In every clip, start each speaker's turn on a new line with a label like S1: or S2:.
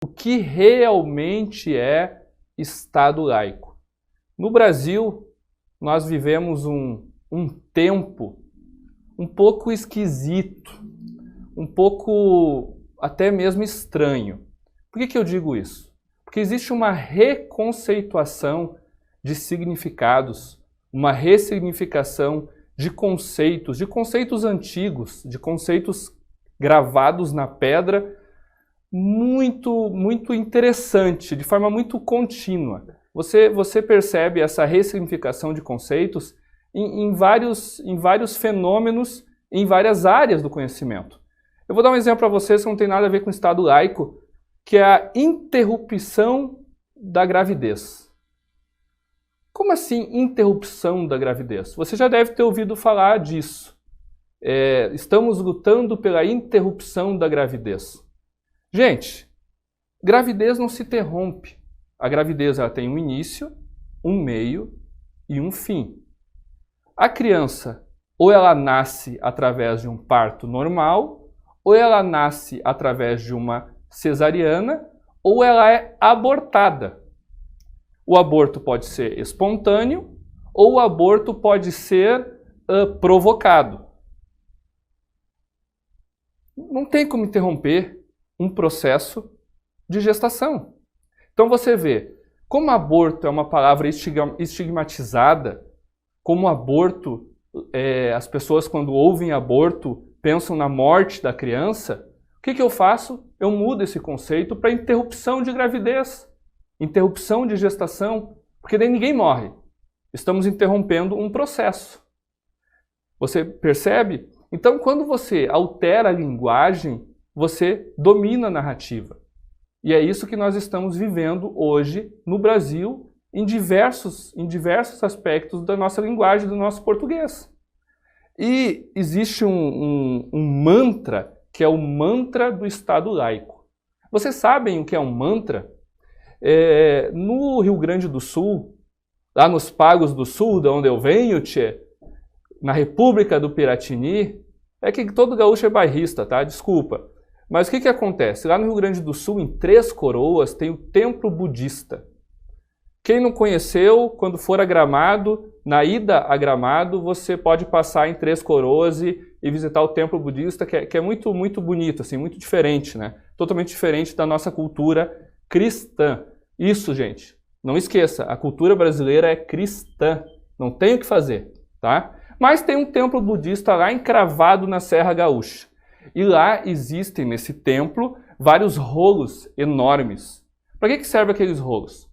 S1: O que realmente é Estado laico? No Brasil, nós vivemos um tempo um pouco esquisito, um pouco até mesmo estranho. Por que eu digo isso? Porque existe uma reconceituação de significados, uma ressignificação de conceitos antigos, de conceitos gravados na pedra, muito interessante, de forma muito contínua. Você percebe essa ressignificação de conceitos em vários fenômenos, em várias áreas do conhecimento. Eu vou dar um exemplo para vocês que não tem nada a ver com o Estado laico, que é a interrupção da gravidez. Como assim interrupção da gravidez? Você já deve ter ouvido falar disso. Estamos lutando pela interrupção da gravidez. Gente, gravidez não se interrompe. A gravidez ela tem um início, um meio e um fim. A criança, ou ela nasce através de um parto normal, ou ela nasce através de uma cesariana, ou ela é abortada. O aborto pode ser espontâneo, ou o aborto pode ser provocado. Não tem como interromper um processo de gestação. Então você vê, como aborto é uma palavra estigmatizada, como aborto, as pessoas quando ouvem aborto pensam na morte da criança, o que eu faço? Eu mudo esse conceito para interrupção de gravidez, interrupção de gestação, porque daí ninguém morre. Estamos interrompendo um processo. Você percebe? Então, quando você altera a linguagem, você domina a narrativa. E é isso que nós estamos vivendo hoje no Brasil, em diversos aspectos da nossa linguagem, do nosso português. E existe um mantra, que é o mantra do Estado laico. Vocês sabem o que é um mantra? No Rio Grande do Sul, lá nos Pagos do Sul, de onde eu venho, na República do Piratini, é que todo gaúcho é bairrista, tá? Desculpa. Mas o que acontece? Lá no Rio Grande do Sul, em Três Coroas, tem o Templo Budista. Quem não conheceu, quando for a Gramado, na ida a Gramado, você pode passar em Três Coroas e visitar o Templo Budista, que é muito bonito, assim, muito diferente, né? Totalmente diferente da nossa cultura cristã. Isso, gente, não esqueça, a cultura brasileira é cristã, não tem o que fazer, tá? Mas tem um templo budista lá encravado na Serra Gaúcha. E lá existem, nesse templo, vários rolos enormes. Para que servem aqueles rolos?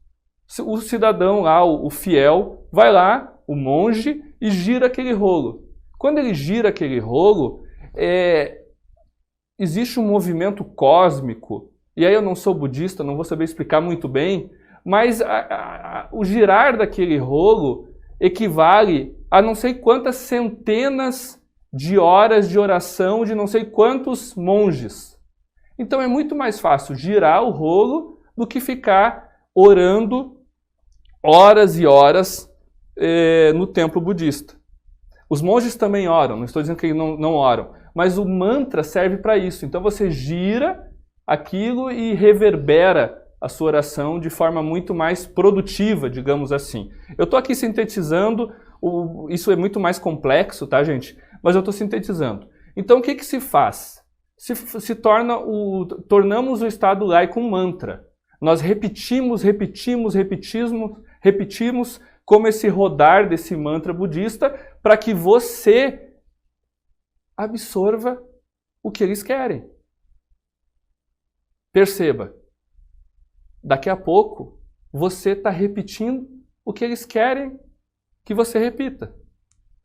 S1: O cidadão lá, o fiel, vai lá, o monge, e gira aquele rolo. Quando ele gira aquele rolo, existe um movimento cósmico. E aí eu não sou budista, não vou saber explicar muito bem, mas o girar daquele rolo equivale a não sei quantas centenas de horas de oração de não sei quantos monges. Então é muito mais fácil girar o rolo do que ficar orando horas e horas no templo budista. Os monges também oram, não estou dizendo que eles não oram, mas o mantra serve para isso. Então você gira aquilo e reverbera a sua oração de forma muito mais produtiva, digamos assim. Eu estou aqui sintetizando, isso é muito mais complexo, tá, gente? Mas eu estou sintetizando. Então o que se faz? Tornamos o Estado laico um mantra. Nós repetimos como esse rodar desse mantra budista para que você absorva o que eles querem. Perceba, daqui a pouco você está repetindo o que eles querem que você repita.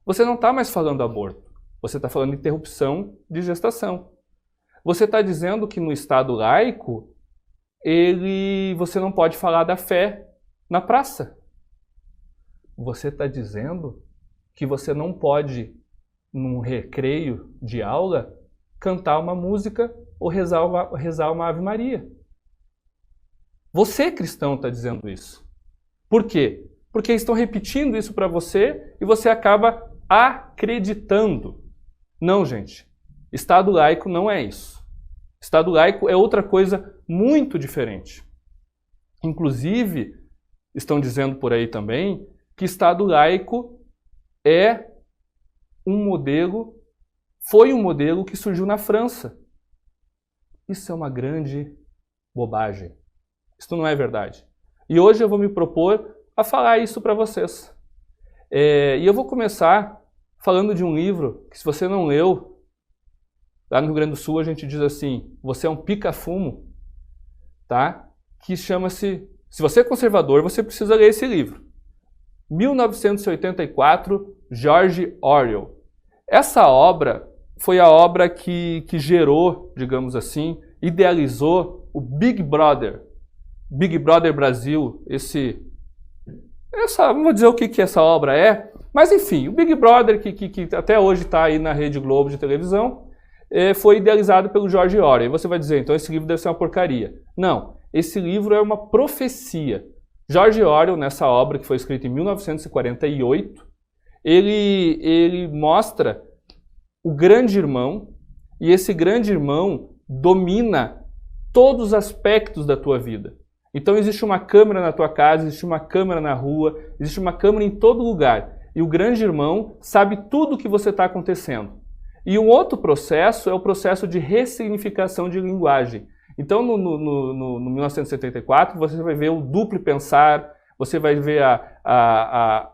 S1: Você não está mais falando aborto, você está falando interrupção de gestação. Você está dizendo que no Estado laico, você não pode falar da fé na praça. Você está dizendo que você não pode, num recreio de aula, cantar uma música ou rezar uma Ave Maria. Você, cristão, está dizendo isso. Por quê? Porque eles estão repetindo isso para você e você acaba acreditando. Não, gente. Estado laico não é isso. Estado laico é outra coisa muito diferente. Inclusive, estão dizendo por aí também que Estado laico é um modelo, foi um modelo que surgiu na França. Isso é uma grande bobagem. Isso não é verdade. E hoje eu vou me propor a falar isso para vocês. E eu vou começar falando de um livro que, se você não leu, lá no Rio Grande do Sul a gente diz assim, você é um pica-fumo, tá? Que chama-se, se você é conservador, você precisa ler esse livro. 1984, George Orwell. Essa obra foi a obra que gerou, digamos assim, idealizou o Big Brother Brasil, não vou dizer o que essa obra é, mas enfim, o Big Brother, que até hoje está aí na Rede Globo de televisão, foi idealizado pelo George Orwell. E você vai dizer, então esse livro deve ser uma porcaria. Não, esse livro é uma profecia. George Orwell, nessa obra que foi escrita em 1948, ele mostra o grande irmão, e esse grande irmão domina todos os aspectos da tua vida. Então existe uma câmera na tua casa, existe uma câmera na rua, existe uma câmera em todo lugar. E o grande irmão sabe tudo o que você está acontecendo. E um outro processo é o processo de ressignificação de linguagem. Então no 1974 você vai ver o duplo pensar, você vai ver a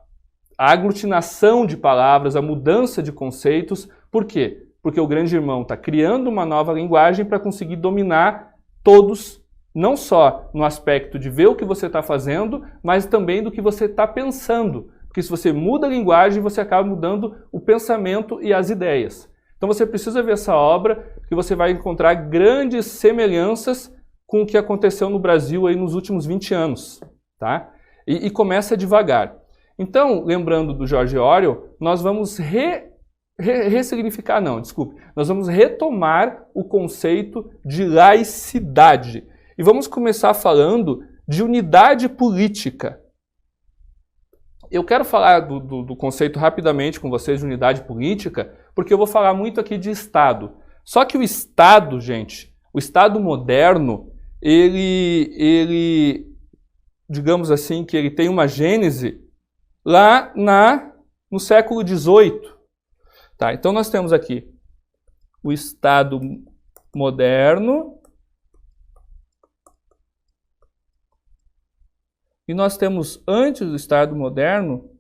S1: aglutinação de palavras, a mudança de conceitos. Por quê? Porque o grande irmão está criando uma nova linguagem para conseguir dominar todos, não só no aspecto de ver o que você está fazendo, mas também do que você está pensando. Porque se você muda a linguagem, você acaba mudando o pensamento e as ideias. Então você precisa ver essa obra, que você vai encontrar grandes semelhanças com o que aconteceu no Brasil aí nos últimos 20 anos. Tá? E começa devagar. Então, lembrando do George Orwell, nós vamos nós vamos retomar o conceito de laicidade. E vamos começar falando de unidade política. Eu quero falar do conceito rapidamente com vocês de unidade política, porque eu vou falar muito aqui de Estado. Só que o Estado, gente, o Estado moderno, ele digamos assim, que ele tem uma gênese lá no século XVIII. Tá? Então nós temos aqui o Estado moderno e nós temos, antes do Estado moderno,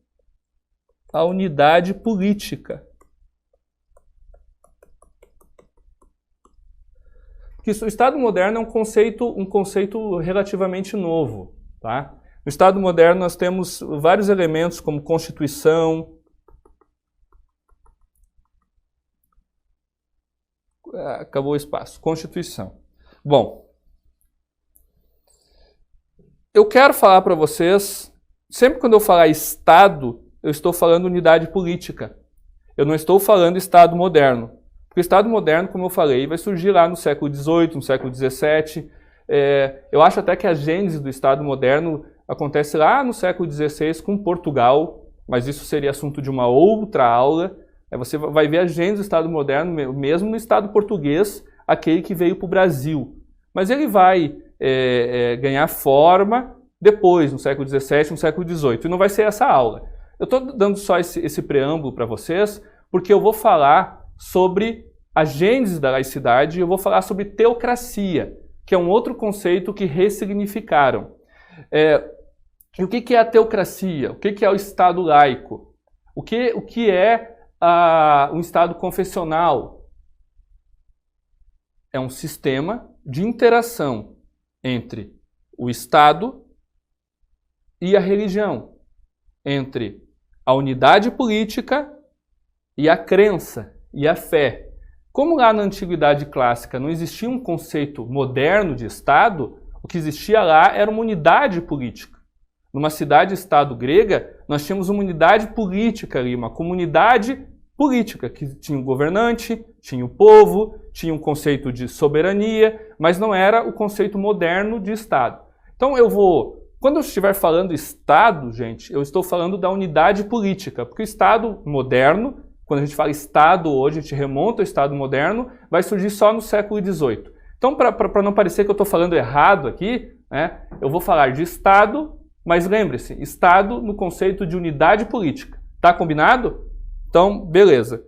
S1: a unidade política. Porque o Estado moderno é um conceito relativamente novo. Tá? No Estado moderno nós temos vários elementos como Constituição, acabou o espaço, Constituição. Bom, eu quero falar para vocês, sempre quando eu falar Estado, eu estou falando unidade política. Eu não estou falando Estado moderno. Porque o Estado moderno, como eu falei, vai surgir lá no século XVIII, no século XVII. Eu acho até que a gênese do Estado moderno acontece lá no século XVI com Portugal, mas isso seria assunto de uma outra aula. Você vai ver a gênese do Estado moderno mesmo no Estado português, aquele que veio para o Brasil. Mas ele vai ganhar forma depois, no século XVII, no século XVIII, e não vai ser essa aula. Eu estou dando só esse preâmbulo para vocês, porque eu vou falar sobre a gênese da laicidade e eu vou falar sobre teocracia, que é um outro conceito que ressignificaram. E o que é a teocracia? O que é o Estado laico? O que é um Estado confessional? É um sistema de interação entre o Estado e a religião, entre a unidade política e a crença e a fé. Como lá na Antiguidade Clássica não existia um conceito moderno de Estado, o que existia lá era uma unidade política. Numa cidade-estado grega, nós tínhamos uma unidade política ali, uma comunidade política, que tinha o governante, tinha o povo, tinha um conceito de soberania, mas não era o conceito moderno de Estado. Então quando eu estiver falando Estado, gente, eu estou falando da unidade política, porque o Estado moderno, quando a gente fala Estado hoje, a gente remonta ao Estado moderno, vai surgir só no século XVIII. Então, para não parecer que eu estou falando errado aqui, né, eu vou falar de Estado, mas lembre-se, Estado no conceito de unidade política. Tá combinado? Então, beleza.